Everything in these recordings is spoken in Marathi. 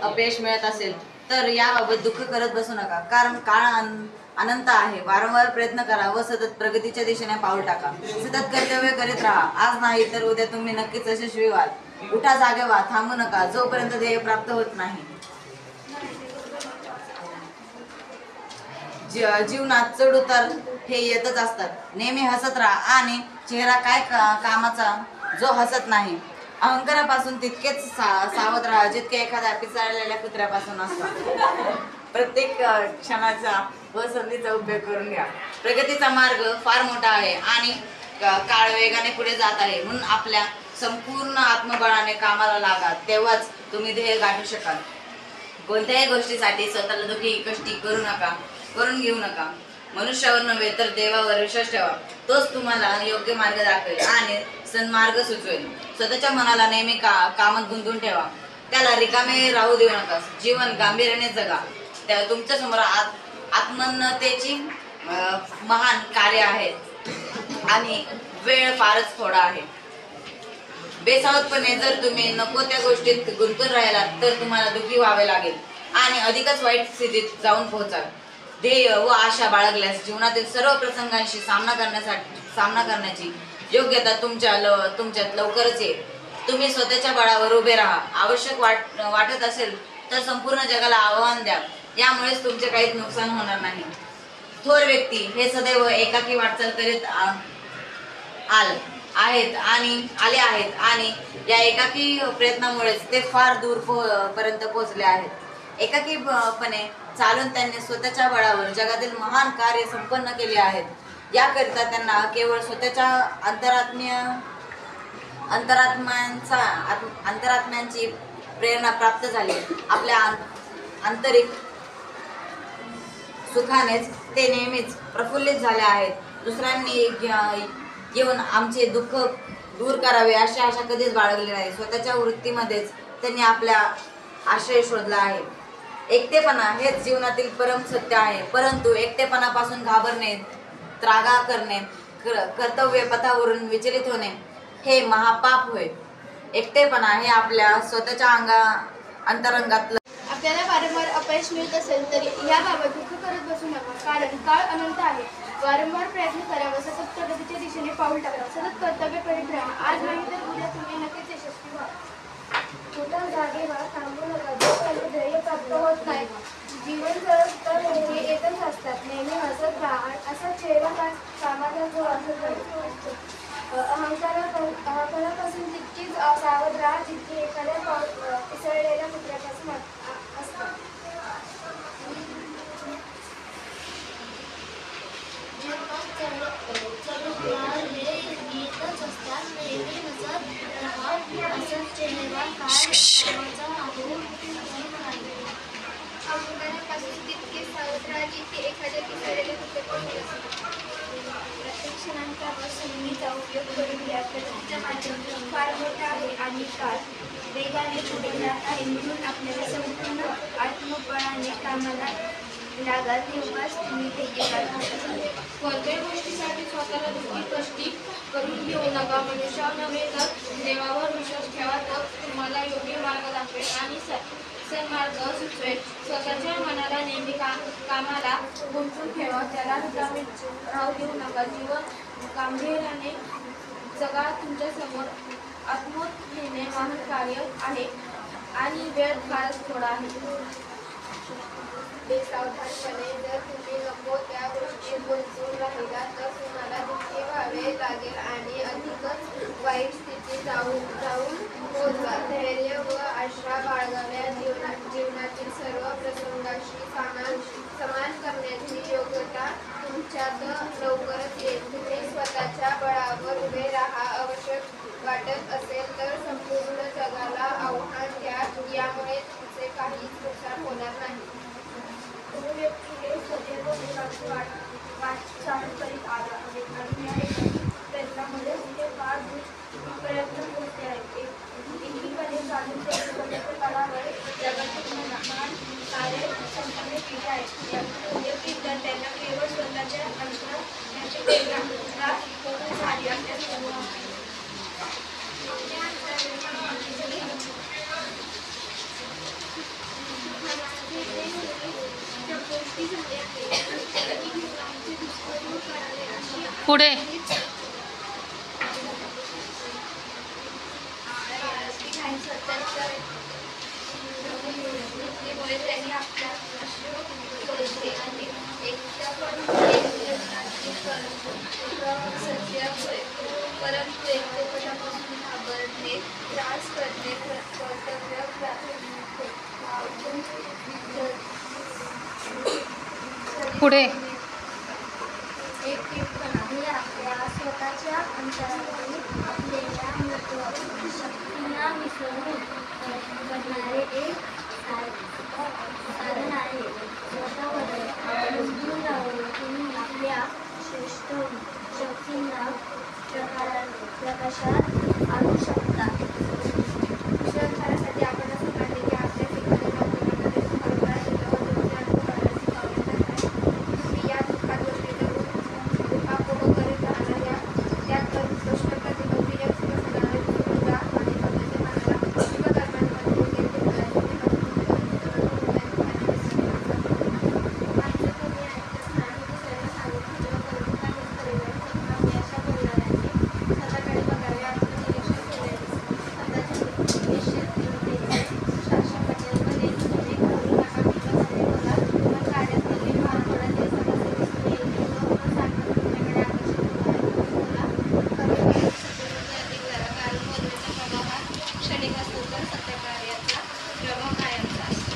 अपयश मिळत असेल तर याबाबत दुःख करत बसू नका, कारण काळ अनंत आहे। वारंवार प्रयत्न करा व सतत प्रगतीच्या दिशेने पाऊल टाका। सतत कर्तव्य करीत राहा, आज नाही तर उद्या तुम्ही नक्कीच यशस्वी व्हाल। उठा, जागे व्हा, थांबू नका जोपर्यंत ध्येय प्राप्त होत नाही। जीवनात चढ उतार हे येतच असतात। नेहमी हसत राहा आणि चेहरा काय कामाचा जो हसत नाही। अहंकारापासून तितकेच सावध राहा जितके एखाद्या पिसाळलेल्या कुत्र्यापासून असतात। प्रत्येक क्षणाचा व संधीचा उपयोग करून घ्या। प्रगतीचा मार्ग फार मोठा आहे आणि काळ वेगाने पुढे जात आहे, म्हणून आपल्या संपूर्ण आत्मबळाने कामाला लागा, तेव्हाच तुम्ही ध्येय गाठू शकाल। कोणत्याही गोष्टीसाठी स्वतःला दुःखी कष्टी करून घेऊ नका। मनुष्यावर नव्हे तर देवावर विश्वास ठेवा, तोच तुम्हाला योग्य मार्ग दाखवेल आणि सन्मार्ग सुचवेल। स्वतःच्या मनाला नेहमी कामात गुंतवून ठेवा, त्याला रिकामे राहू देऊ नका। जीवन गांभीर्याने जगा, त्या तुमच्या समोर आत्मोन्नतीची महान कार्य आहे आणि वेळ फारच थोडा आहे। बेसावधपणे जर तुम्ही नको त्या गोष्टीत गुंतून राहिलात तर तुम्हाला दुःखी व्हावे लागेल आणि अधिकच वाईट स्थितीत जाऊन पोहोचाल। ध्येय व आशा बाळगल्यास जीवनातील सर्व प्रसंगांशी सामना करण्याची योग्यता तुमच्यात लवकरच येईल। तुम्ही स्वतःच्या बळावर उभे राहा। आवश्यक वाटत असेल तर संपूर्ण जगाला आव्हान द्या, यामुळेच तुमचे काहीच नुकसान होणार नाही। थोर व्यक्ती हे सदैव एकाकी वाटचाल करीत आले आहेत आणि या एकाकी प्रयत्नामुळेच ते फार दूर पर्यंत पोहोचले आहेत। एकाकीपणे चालून त्यांनी स्वतःच्या बळावर जगातील महान कार्य संपन्न केले आहेत। याकरिता त्यांना केवळ स्वतःच्या अंतरात्म्यांची प्रेरणा प्राप्त झाली। आपल्या आंतरिक सुखानेच ते नेहमीच प्रफुल्लित झाले आहेत। दुसऱ्यांनी येऊन आमचे दुःख दूर करावे अशी आशा कधीच बाळगली नाही। स्वतःच्या वृत्तीमध्येच त्यांनी आपला आश्रय शोधला आहे। एकटेपणा हेच जीवनातील परम सत्य आहे, परंतु एकटेपणापासून घाबरणे, त्रागा करणे, कर्तव्य पथावरून विचलित होणे हे महापाप होय। एकटेपणा हे आपल्या स्वतःच्या अंतरंगातलं। आपल्याला वारंवार अपयश मिळत असेल तरी याबाबत दुःख करत बसू नका, कारण काळ अनंत आहे। वारंवार प्रयत्न करा व सतत प्रगतीच्या दिशेने पाऊल टाका। सतत कर्तव्य करीत राहा, आज नाही तर उद्या तुम्ही नक्कीच यशस्वी व्हाल। उठा, जागे व्हा, थांबू नका जोपर्यंत ध्येय प्राप्त होत नाही। जीवन तर हे येतच असतात। नेहमी हसत राहा, असा चेहरा कामाचा जो हसत नाही। अहंकारापासून तितकीच सावध राहा जितकी एखाद्या पिसळलेल्या कुत्र्यापासून असतात। अहंकारापासून तितकीच सावध राहा जितकी एखाद्या पिसळलेल्या कुत्र्यापासून असतात। प्रत्येक क्षणांचा व संधीचा उपयोग करून घ्या। प्रगतीचा मार्ग फार मोठा आहे आणि काळ वेगाने पुढे जात आहे, म्हणून आपल्याला संपूर्ण आत्मबळाने कामाला लागा, तेव्हाच तुम्ही ध्येय गाठू शकाल। कोणत्याही गोष्टीसाठी स्वतःला दुःखी कष्टी करून घेऊ नका। मनुष्यावर नव्हे तर देवावर विश्वास ठेवा, तर तुम्हाला योग्य मार्ग दाखवेल आणि सन्मार्ग सुचवेल। स्वतःच्या मनाला नेहमी कामाला गुंतवून ठेवा, त्याला रिकामे राहू देऊ नका। जीवन गांभीर्याने जगा, तुमच्या समोर आत्मोन्नतीचे महान कार्य आहे आणि वेळ फारच थोडा आहे। बेसावधानपणे जर तुम्ही नको त्या गोष्टीत गुंतून राहिला तर तुम्हाला दुःखी व्हावे लागेल आणि अधिकच वाईट स्थितीत जाऊन पोहोचवाल। धैर्य व आशा बाळगल्या जीवनातील सर्व प्रसंगाशी सामना करण्याची योग्यता तुमच्यात लवकरच येईल. तुम्ही स्वतःच्या बळावर उभे राहा. आवश्यक वाटत असेल तर संपूर्ण जगाला आव्हान द्या. यामुळे तुमचे काहीच नुकसान होणार नाही. तो व्यक्ती हे सदैव यशाची वाटचाल करीत आला आहे आणि या यशाची प्रयत्नामध्ये तिथे फार दूर प्रयत्न केले आहेत. एकीकडे चालून त्यांनी प्रत्येकावर जगातील महान कार्य संपन्न केले आहेत. योग्यरित्या त्यांना केवळ स्वतःच्या अंतराची प्रेरणा होऊन झाली असल्यास पुढे त्यांनी आपल्या परंतु एकटेपणापासून घाबरणे, त्रास करणे, पुढे एकटेपणा हे आपल्या स्वतःच्या अंतरातील आपलेल्या शक्तींना विसरून करणारे एक साधन आहे. स्वतःवर अवलंबून राहून तुम्ही आपल्या श्रेष्ठ शक्तींना प्रकाशात आणू शकता. विश्वासासाठी आपण असं मानले की आपल्या ठिकाणी तुम्ही या दुःखात अपोह करीत राहणाऱ्या त्यात प्रश्न प्रतिबंधी आणि स्वतःच्या मनाला शिवधर्मांमध्ये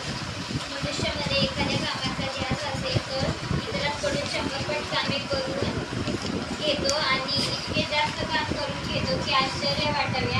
मनुष्यामध्ये एखाद्या कामाचा ध्यास असेल तर इतरांकडून 100 पट कामे करून घेतो आणि इतके जास्त काम करून घेतो की आश्चर्य वाटावे